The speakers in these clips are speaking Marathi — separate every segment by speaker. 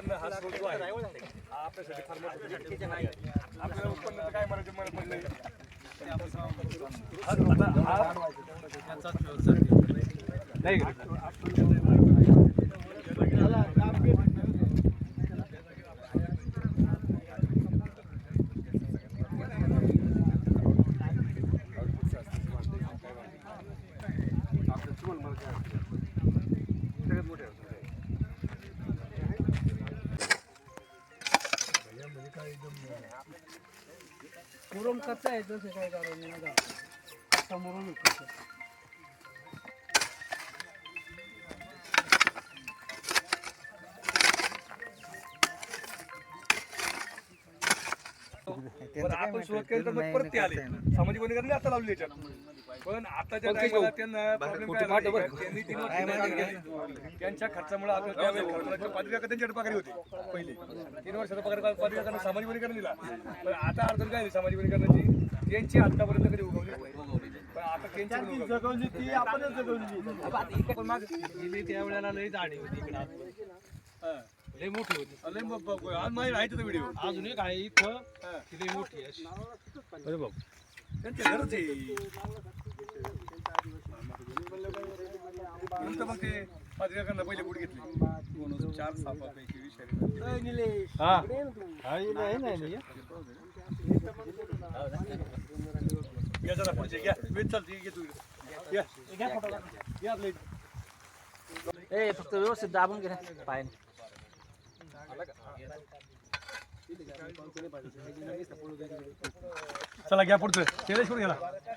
Speaker 1: उत्पन्न हा स्रोत जो आहे हा आपल्यासाठी फार महत्त्वाचा आहे. आपल्याला उत्पन्नाचं काय म्हणायचं मला पडलंय नाही
Speaker 2: मुरुम करता येतो ते काय कारण नाही ना समोरून
Speaker 1: आपण सुरुवात केली तर मग परत ते आले सामाजिक वनीकरण आता लावली त्याच्यात पण आताच्या टायमाला त्यांना प्रॉब्लेम काय झाला त्यांनी 3 वर्ष त्यांच्या खर्चामुळे आपल्याला त्यावेळेस पादरी त्यांच्याकडे पगारी होती पहिले 3 वर्षाचा पगार पादरी सामाजिक वनीकरण दिला पण आता अडचण काय सामाजिक वनीकरणाची त्यांची आतापर्यंत कधी उगवली पण आता त्यांची जगवली ती आपणच जगवली पण माझं त्यावेळेला लई झाडी होती इकडे लई मोठी होती आज माहिती आहे तो व्हिडिओ अजून एक आहे इथं लई मोठी अशी अरे बाबा त्यांच्या घरच आहे नंतर मग ते पादरीकरांना पहिले बुट घेतली 4 सापापैकी विषारी हा या जरा पुढचे घ्या वेट चालते घे तू या
Speaker 2: ए फक्त व्यवस्थित दाबून घे पायाने
Speaker 1: चला घ्या पुढचं शैलेश कुठे गेला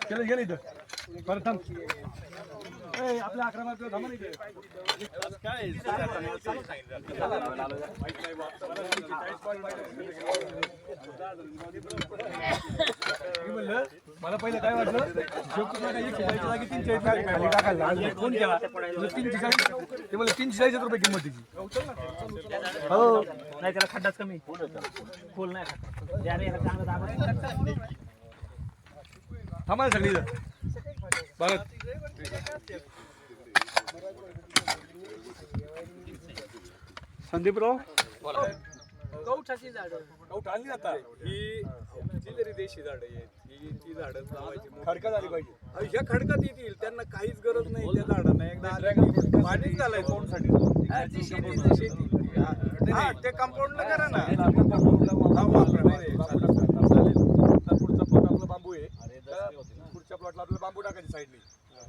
Speaker 1: शैलेश गेला इथं परत थांब आपल्या 11 मार्क थांबा नाही काय म्हणलं मला पहिलं काय वाटलं जागी 340 टाकायला फोन केला 340 ते म्हणलं 340 रुपये किंमत तिची
Speaker 2: हो नाही त्याला खड्डाच कमी खोल नाही चांगलं दाबा
Speaker 1: थांबा सगळी भारत संदीपराव
Speaker 2: गवठाची झाड
Speaker 1: गवठ आणली आता
Speaker 3: ही जरी देशी झाडं आहेत ही ती झाडं लावायची
Speaker 1: खडका झाली पाहिजे
Speaker 3: ह्या खडकात येतील त्यांना काहीच गरज नाही त्या झाडांना एकदा पाणीच घालायचं शेती ते कंपाऊंडला करा ना
Speaker 1: पुढचा प्लॉट आपला बांबू आहे पुढच्या प्लॉटला आपल्याला बांबू टाकायची साईडने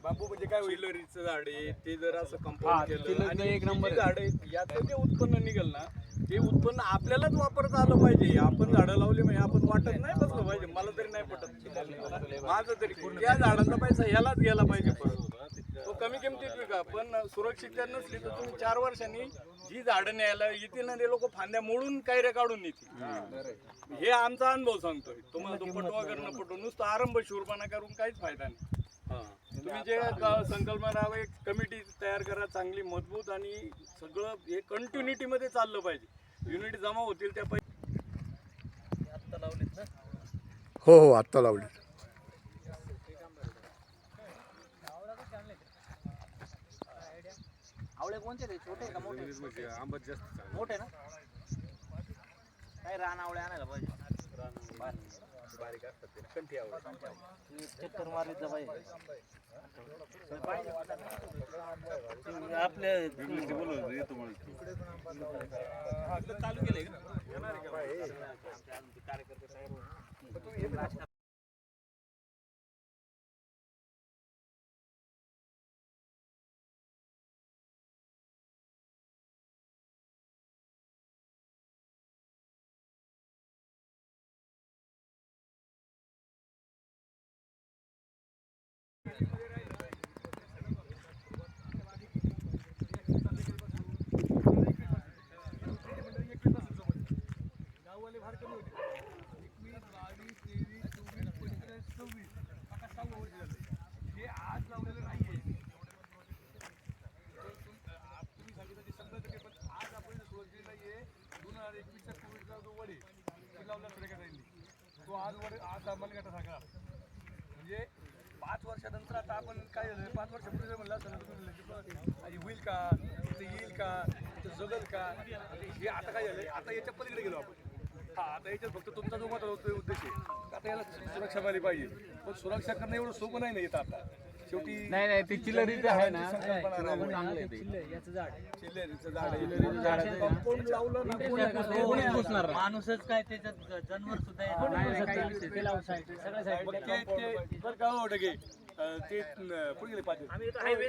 Speaker 1: बांबू म्हणजे काय होईल
Speaker 3: टेलरीचं झाड आहे ते जर असं कंपाऊंड केलं आणि एक नंबर झाड आहे यातलं जे उत्पन्न निघेल ना ते उत्पन्न आपल्यालाच वापरता आलं पाहिजे आपण झाडं लावली म्हणजे आपण वाटत नाही बसलं पाहिजे मला तरी नाही पटत माझं तरी या झाडांचा पैसा ह्यालाच गेला पाहिजे परत तो कमी किमतीत विका पण सुरक्षित नसली तर तुम्ही 4 वर्षांनी जी झाडं न्यायला येतील ना ते लोक फांद्या मोडून कायऱ्या काढून येतील हे आमचा अनुभव सांगतोय तुम्हाला तो पटवा करणं पटवून नुसतं आरंभ शूरपणा करून काहीच फायदा नाही तुम्ही जे संकल्पना एक कमिटी तयार करा चांगली मजबूत आणि सगळं हे कंटिन्युटी मध्ये चाललं पाहिजे युनिट जमा होतील त्या आत्ता लावलीत ना
Speaker 4: हो आत्ता लावली
Speaker 2: आवळे कोणते ते छोटे का मोठे
Speaker 3: आंबट जास्त
Speaker 2: मोठे ना काय रान आवळे आणायला पाहिजे
Speaker 3: बारीक असतात ते कंठी आवडत
Speaker 2: चक्कर मारली तर पाहिजे आपल्या
Speaker 3: येतो म्हणून
Speaker 1: चालू केलंय कार्यकर्ते तो आज आम्हाला गटा सांगा म्हणजे 5 वर्षानंतर आता आपण काय 5 वर्षापूर्वी म्हणलं असं होईल का येईल का तर जगल का? हे आता काय झालंय, आता याच्या पलीकडे गेलो आपण. हा, आता याच्यात फक्त तुमचा जो मत होतो उद्देश आहे, आता याला सुरक्षा मिळाली पाहिजे. पण सुरक्षा करणं एवढं सोपं नाही ना येत आता. शेवटी
Speaker 3: नाही ती चिल्लरी जे आहे ना
Speaker 1: संकल्पना राबवणं.
Speaker 3: चिल्लरीचं झाड आहे. कंपाऊंड लावलं ना कोणी घुसणार नाही.
Speaker 2: माणूसच काय त्याच्यात जनावर सुद्धा येणार नाही.
Speaker 1: मग ते बरं का हो, डगे, ते पुढे गेले पाहिजे.